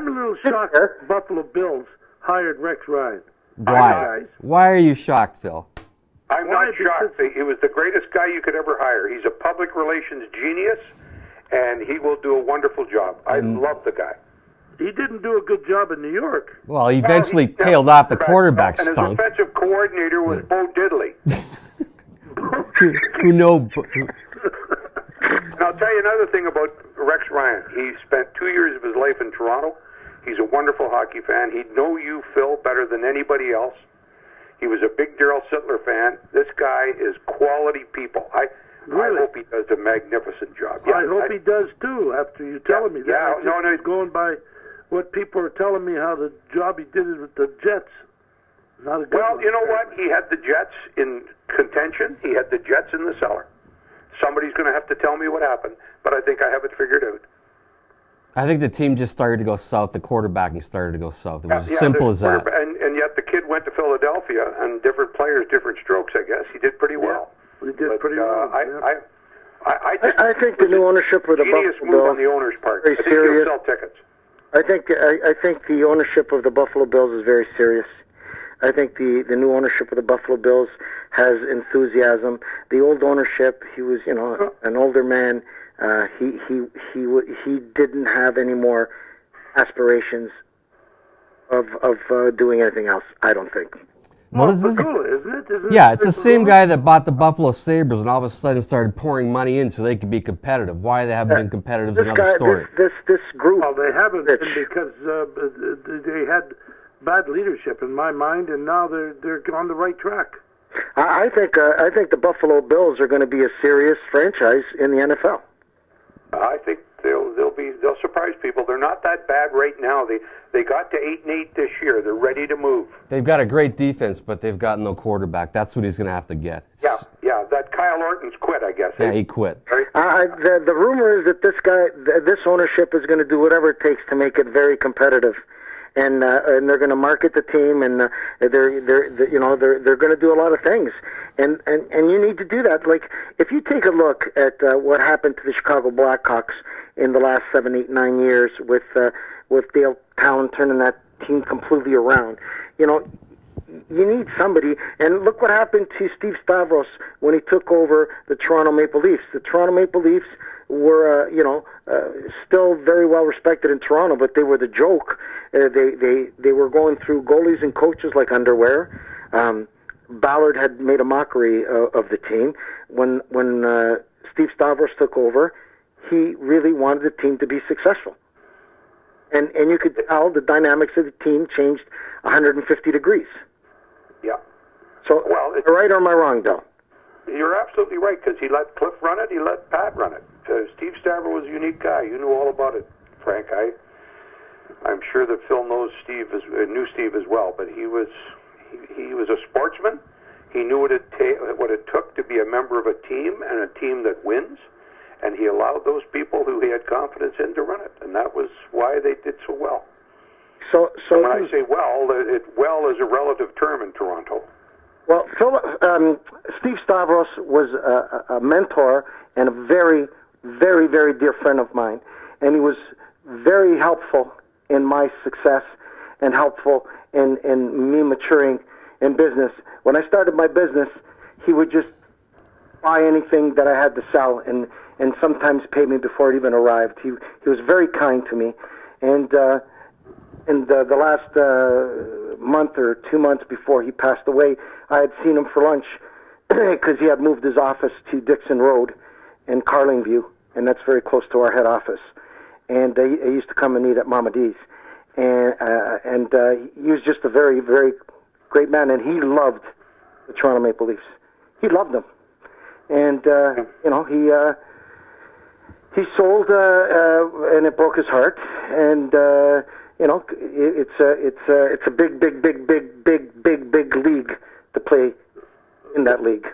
I'm a little shocked that Buffalo Bills hired Rex Ryan. Why are you shocked, Phil? I'm not shocked. He was the greatest guy you could ever hire. He's a public relations genius, and he will do a wonderful job. I love the guy. He didn't do a good job in New York. Well, he eventually tailed off the quarterback and stunk. his offensive coordinator was Bo Diddley. Who know? And I'll tell you another thing about Rex Ryan. He spent 2 years of his life in Toronto. He's a wonderful hockey fan. He'd know you, Phil, better than anybody else. He was a big Darryl Sittler fan. This guy is quality people. I hope he does a magnificent job. Yeah, I hope he does too. After you telling me that, Yeah, he's going by what people are telling me how the job he did with the Jets. Not a good well, one. you know what? He had the Jets in contention. He had the Jets in the cellar. Somebody's going to have to tell me what happened, but I think I have it figured out. I think the team just started to go south. The quarterbacking started to go south. It was as simple as that. And yet the kid went to Philadelphia, and different players, different strokes, I guess. He did pretty well. He did pretty well. I think the new ownership of the Buffalo Bills move on the owner's part. Very I think serious. he'll sell tickets. I think the ownership of the Buffalo Bills is very serious. I think the new ownership of the Buffalo Bills has enthusiasm. The old ownership, he was an older man. He didn't have any more aspirations of doing anything else. I don't think. Well, this is isn't it? Yeah, it's the same guy that bought the Buffalo Sabres and all of a sudden started pouring money in so they could be competitive. Why they haven't been competitive is another story. This group. Well, they haven't been because they had bad leadership in my mind, and now they're on the right track. I think the Buffalo Bills are going to be a serious franchise in the NFL. I think they'll surprise people. They're not that bad right now. They got to 8-8 this year. They're ready to move. They've got a great defense, but they've got no quarterback. That's what he's going to have to get. Yeah. That Kyle Orton's quit, I guess. Yeah, he quit. Right? The rumor is that this ownership is going to do whatever it takes to make it very competitive. And they're going to market the team, and they're going to do a lot of things, and you need to do that. Like if you take a look at what happened to the Chicago Blackhawks in the last 7, 8, 9 years with Dale Talon turning that team completely around, you need somebody. And look what happened to Steve Stavros when he took over the Toronto Maple Leafs. The Toronto Maple Leafs were still very well respected in Toronto, but they were the joke. They were going through goalies and coaches like underwear. Ballard had made a mockery of the team. When Steve Stavros took over, he really wanted the team to be successful. And you could tell the dynamics of the team changed 150 degrees. Yeah. So, am I right or am I wrong, Bill? You're absolutely right, because he let Cliff run it, he let Pat run it. Steve Stavros was a unique guy. You knew all about it, Frank. I'm sure that Phil knew Steve as well, but he was a sportsman. He knew what it took to be a member of a team and a team that wins, and he allowed those people who he had confidence in to run it, and that was why they did so well. So when I say well is a relative term in Toronto. Well, Steve Stavros was a mentor and a very, very, very dear friend of mine, and he was very helpful in my success and helpful in me maturing in business. When I started my business, he would just buy anything that I had to sell and sometimes pay me before it even arrived. He was very kind to me, and in the last month or 2 months before he passed away, I had seen him for lunch because he had moved his office to Dixon Road in Carlingview, and that's very close to our head office. And he used to come and eat at Mama D's. And he was just a very, very great man, and he loved the Toronto Maple Leafs. He loved them. And, he sold, and it broke his heart, and, it's a big, big, big, big, big, big, big league to play in that league.